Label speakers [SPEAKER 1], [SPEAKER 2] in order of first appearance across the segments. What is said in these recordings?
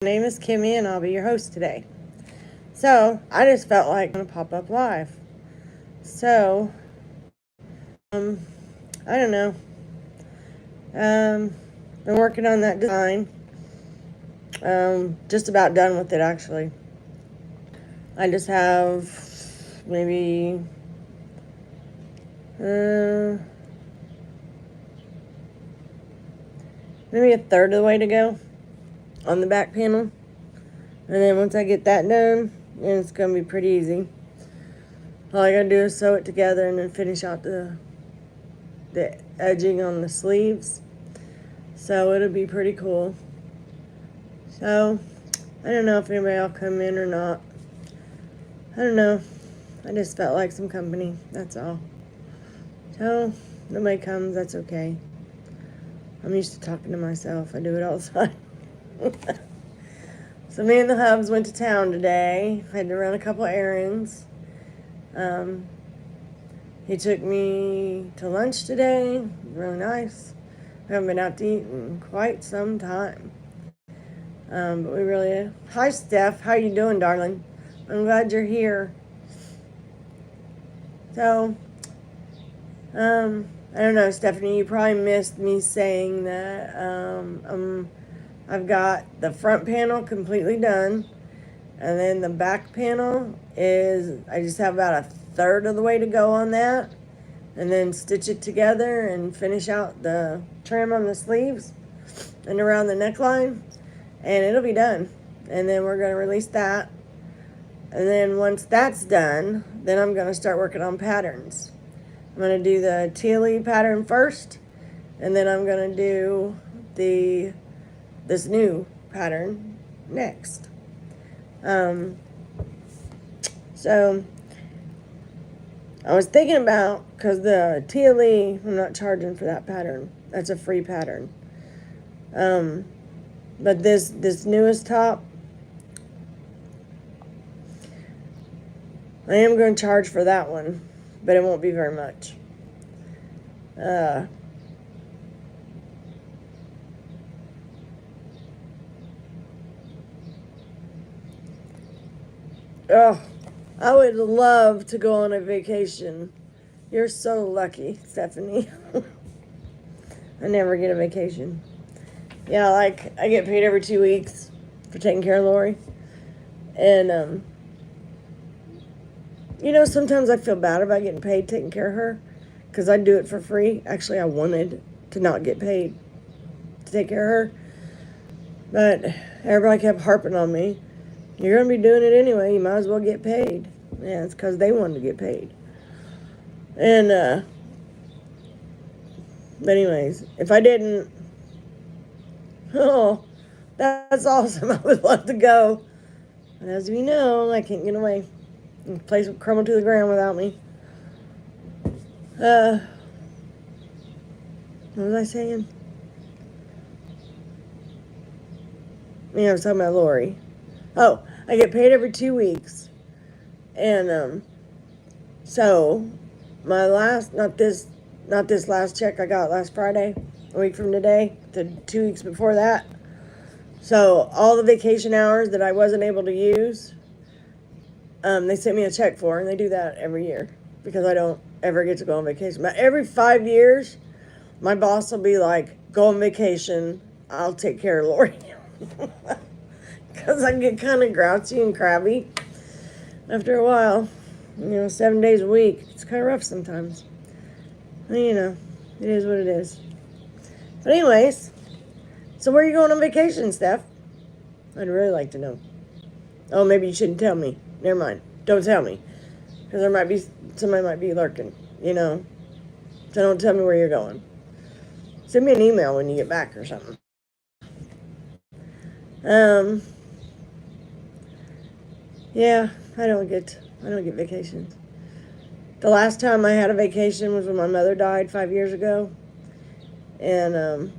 [SPEAKER 1] My name is Kimmy and I'll be your host today. So, I just felt like I'm going to pop up live. So, I don't know. Been working on that design. Just about done with it actually. I just have maybe maybe a third of the way to go on the back panel. And then once I get that done, then it's going to be pretty easy. All I got to do is sew it together and then finish out the edging on the sleeves. So it'll be pretty cool. So I don't know if anybody will come in or not. I don't know. I just felt like some company. That's all. So nobody comes. That's okay. I'm used to talking to myself. I do it all the time. So me and the hubs went to town today. I had to run a couple errands. He took me to lunch today. Really nice. We haven't been out to eat in quite some time. But we really... Hi, Steph. How you doing, darling? I'm glad you're here. So, I don't know, Stephanie, you probably missed me saying that I've got the front panel completely done. And then the back panel is... I just have about a third of the way to go on that. And then stitch it together and finish out the trim on the sleeves and around the neckline. And it'll be done. And then we're going to release that. And then once that's done, then I'm going to start working on patterns. I'm going to do the tealy pattern first. And then I'm going to do this new pattern next. So I was thinking about, because the tealy, I'm not charging for that pattern. That's a free pattern. But this newest top, I am going to charge for that one, but it won't be very much. Oh, I would love to go on a vacation. You're so lucky, Stephanie. I never get a vacation. Yeah, like, I get paid every 2 weeks for taking care of Lori. And, sometimes I feel bad about getting paid taking care of her, because I do it for free. Actually, I wanted to not get paid to take care of her. But everybody kept harping on me. You're going to be doing it anyway. You might as well get paid. Yeah, it's because they wanted to get paid. And, but anyways, if I didn't, oh, that's awesome. I would love to go. But as you know, I can't get away. The place would crumble to the ground without me. What was I saying? Yeah, I was talking about Lori. Oh, I get paid every 2 weeks. And, so, my last, not this last check I got last Friday, a week from today, the 2 weeks before that. So, all the vacation hours that I wasn't able to use, they sent me a check for, and they do that every year, because I don't ever get to go on vacation. But every 5 years, my boss will be like, go on vacation, I'll take care of Lori. Because I get kind of grouchy and crabby after a while. 7 days a week. It's kind of rough sometimes. But, it is what it is. But anyways, so where are you going on vacation, Steph? I'd really like to know. Oh, maybe you shouldn't tell me. Never mind. Don't tell me. Because somebody might be lurking, So don't tell me where you're going. Send me an email when you get back or something. Yeah, I don't get vacations. The last time I had a vacation was when my mother died 5 years ago. And,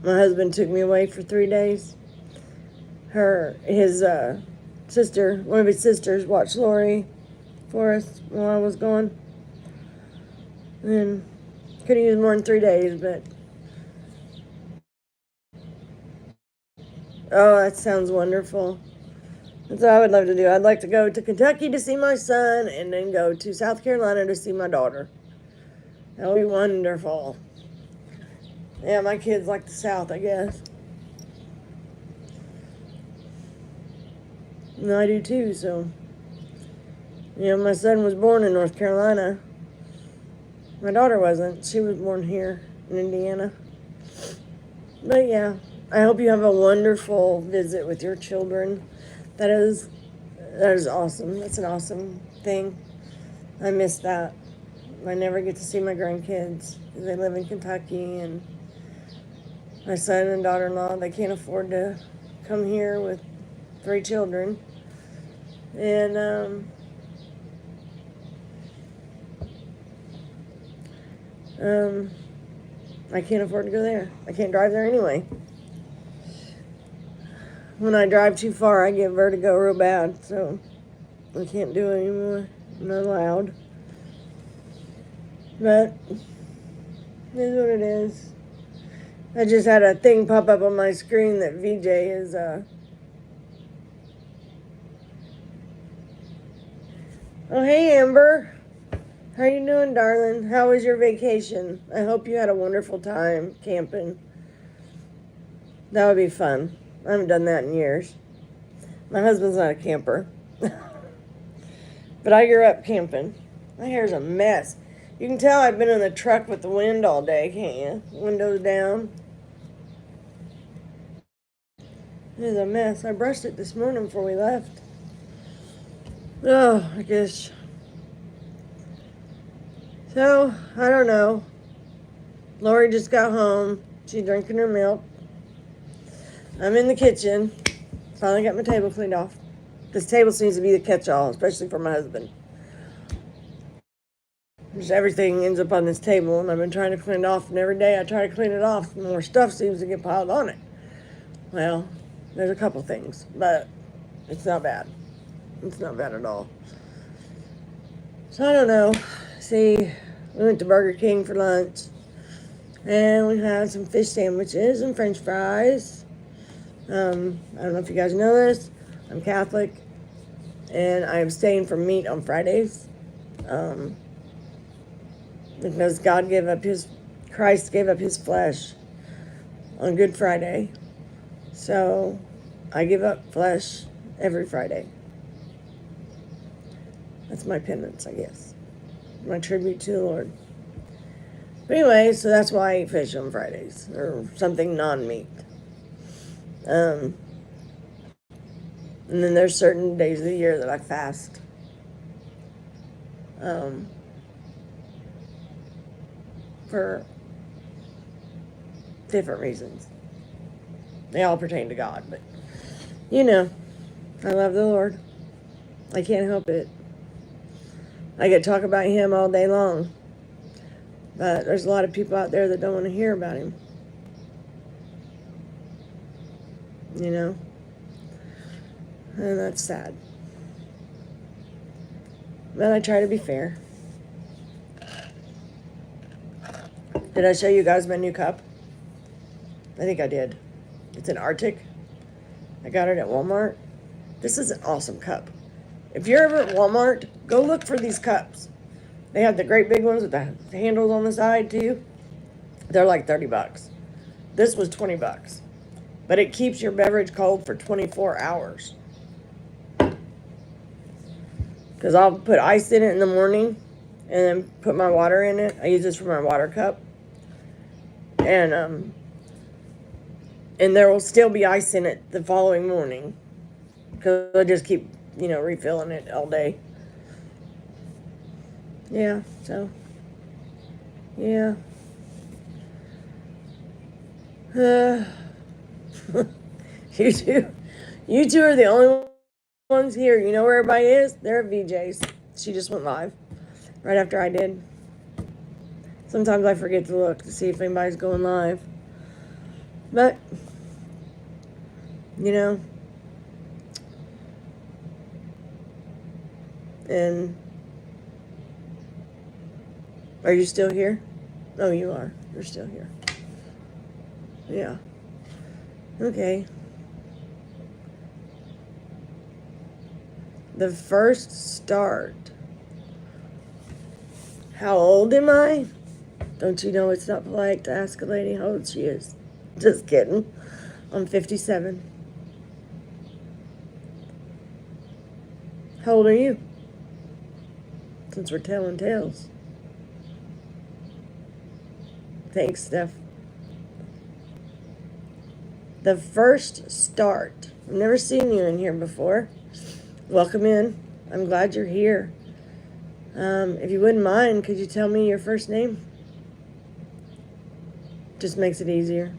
[SPEAKER 1] my husband took me away for 3 days. His sister, one of his sisters, watched Lori for us while I was gone. And couldn't use more than 3 days, but Oh, that sounds wonderful. That's what I would love to do. I'd like to go to Kentucky to see my son and then go to South Carolina to see my daughter. That would be wonderful. Yeah, my kids like the South, I guess. And I do too, so. You know, my son was born in North Carolina. My daughter wasn't. She was born here in Indiana. But yeah, I hope you have a wonderful visit with your children. That is awesome. That's an awesome thing. I miss that. I never get to see my grandkids. They live in Kentucky, and my son and daughter-in-law, they can't afford to come here with 3 children. And I can't afford to go there. I can't drive there anyway. When I drive too far, I get vertigo real bad, so I can't do it anymore. I'm not allowed. But it is what it is. I just had a thing pop up on my screen that VJ is Oh, hey Amber. How you doing, darling? How was your vacation? I hope you had a wonderful time camping. That would be fun. I haven't done that in years. My husband's not a camper. But I grew up camping. My hair's a mess. You can tell I've been in the truck with the wind all day, can't you? Windows down. It is a mess. I brushed it this morning before we left. Oh, I guess. So, I don't know. Lori just got home. She's drinking her milk. I'm in the kitchen. Finally got my table cleaned off. This table seems to be the catch-all, especially for my husband. Just everything ends up on this table, and I've been trying to clean it off, and every day I try to clean it off, more stuff seems to get piled on it. Well, there's a couple things, but it's not bad. It's not bad at all. So I don't know. See, we went to Burger King for lunch, and we had some fish sandwiches and French fries. I don't know if you guys know this. I'm Catholic, and I abstain from meat on Fridays. Because Christ gave up his flesh on Good Friday. So I give up flesh every Friday. That's my penance, I guess. My tribute to the Lord. But anyway, so that's why I eat fish on Fridays, or something non-meat. And then there's certain days of the year that I fast. For different reasons. They all pertain to God, but you know, I love the Lord. I can't help it. I could talk about him all day long, but there's a lot of people out there that don't want to hear about him. You know? And that's sad. But I try to be fair. Did I show you guys my new cup? I think I did. It's an Arctic. I got it at Walmart. This is an awesome cup. If you're ever at Walmart, go look for these cups. They have the great big ones with the handles on the side too. They're like 30 bucks. This was 20 bucks. But it keeps your beverage cold for 24 hours. Because I'll put ice in it in the morning and then put my water in it. I use this for my water cup. And there will still be ice in it the following morning. Because I just keep, refilling it all day. Yeah, so. Yeah. You two are the only ones here. You know where everybody is? They're at VJ's. She just went live right after I did. Sometimes I forget to look to see if anybody's going live. But, and are you still here? Oh, you are. You're still here. Yeah. Okay. The first start. How old am I? Don't you know it's not polite to ask a lady how old she is? Just kidding. I'm 57. How old are you? Since we're telling tales. Thanks, Steph. The first start. I've never seen you in here before. Welcome in. I'm glad you're here. If you wouldn't mind, could you tell me your first name? Just makes it easier.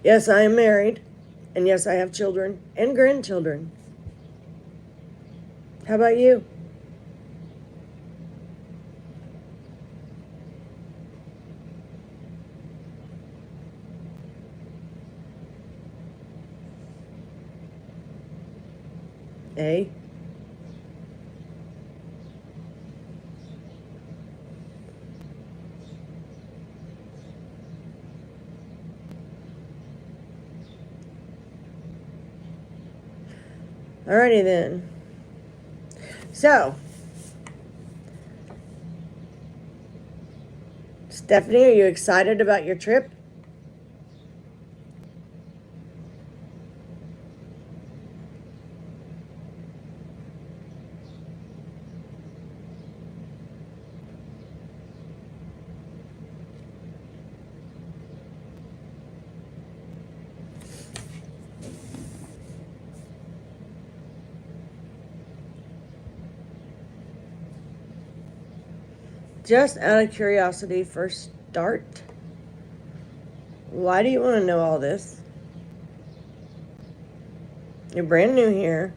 [SPEAKER 1] Yes, I am married. And yes, I have children and grandchildren. How about you? A. Alrighty then. So, Stephanie, are you excited about your trip? Just out of curiosity, first start. Why do you want to know all this? You're brand new here.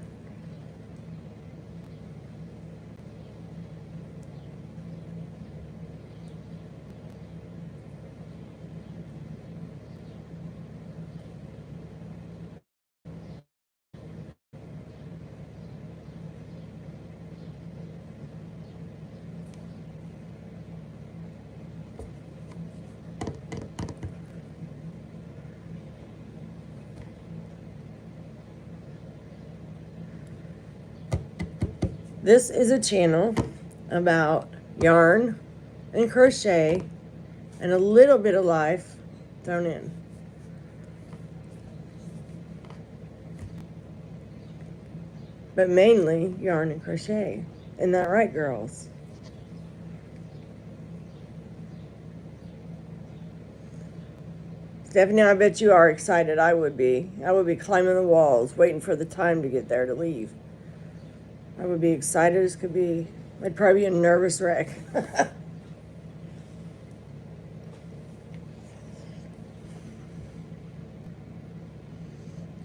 [SPEAKER 1] This is a channel about yarn and crochet and a little bit of life thrown in. But mainly yarn and crochet. Isn't that right, girls? Stephanie, I bet you are excited. I would be. I would be climbing the walls, waiting for the time to get there to leave. I would be excited as could be. I'd probably be a nervous wreck.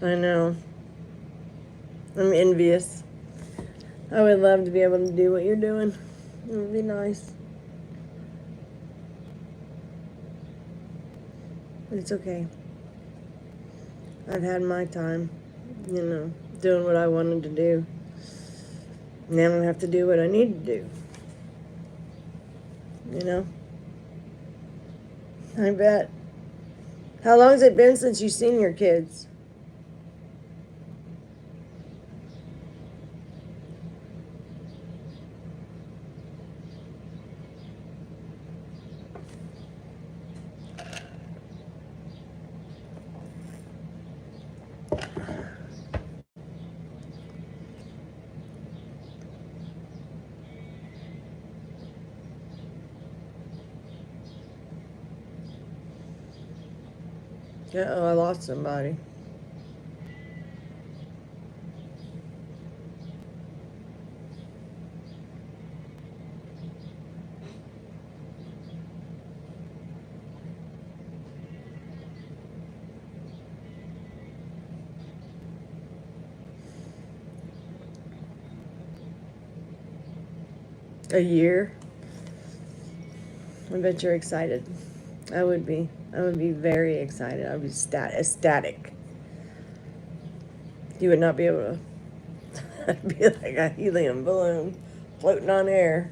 [SPEAKER 1] I know. I'm envious. I would love to be able to do what you're doing. It would be nice. But it's okay. I've had my time, doing what I wanted to do. Now I have to do what I need to do. I bet. How long has it been since you've seen your kids? Uh-oh, I lost somebody. A year? I bet you're excited. I would be. I would be very excited. I would be ecstatic. You would not be able to. I'd be like a helium balloon floating on air.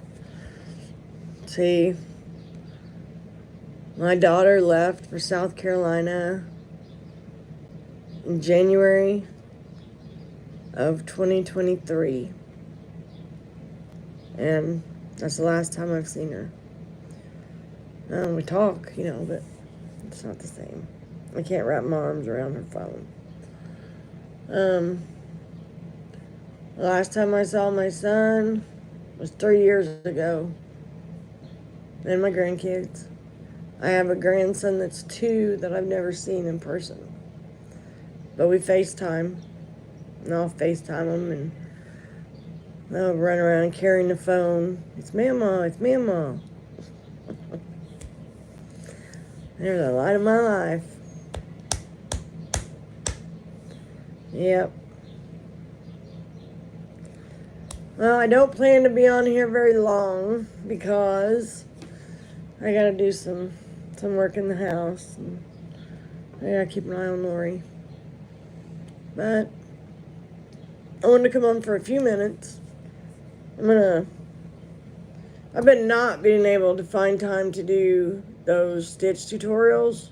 [SPEAKER 1] See, My daughter left for South Carolina in January of 2023. And that's the last time I've seen her. We talk, but it's not the same. I can't wrap my arms around her phone. The last time I saw my son was 3 years ago. And my grandkids. I have a grandson that's 2 that I've never seen in person. But we FaceTime. And I'll FaceTime them and they'll run around carrying the phone. It's Mama, it's Mama. They're the light of my life. Yep. Well, I don't plan to be on here very long because I gotta do some work in the house. And I gotta keep an eye on Lori. But I wanted to come on for a few minutes. I've been not being able to find time to do those stitch tutorials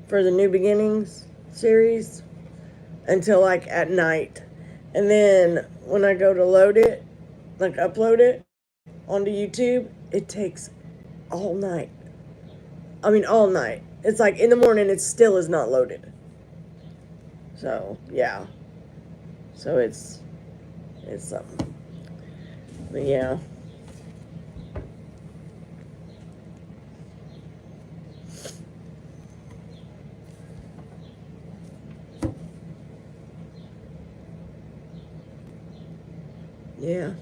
[SPEAKER 1] for the New Beginnings series until like at night. And then when I go to load it, like upload it onto YouTube, it takes all night. I mean, all night. It's like in the morning, it still is not loaded. So, yeah. So it's something. But yeah. Yeah.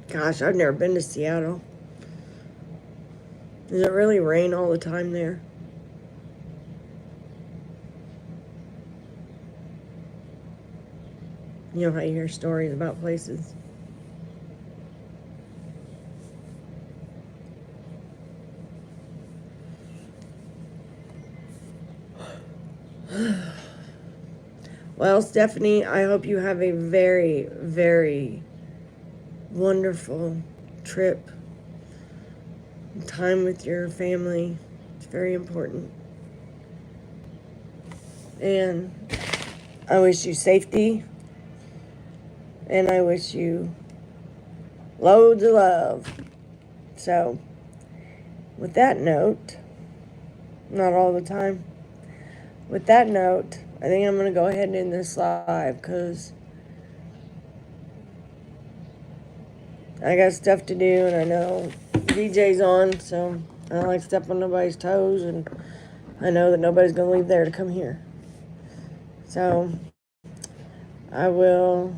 [SPEAKER 1] Gosh, I've never been to Seattle. Does it really rain all the time there? You know how you hear stories about places. Well, Stephanie, I hope you have a very, very wonderful trip. Time with your family. It's very important. And I wish you safety. And I wish you loads of love. So, with that note, not all the time. With that note, I think I'm going to go ahead and end this live because I got stuff to do and I know DJ's on, so I don't like to step on nobody's toes and I know that nobody's going to leave there to come here. So I will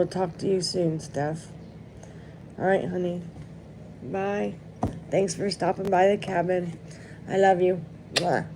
[SPEAKER 1] talk to you soon, Steph. All right, honey. Bye. Thanks for stopping by the cabin. I love you. Mwah.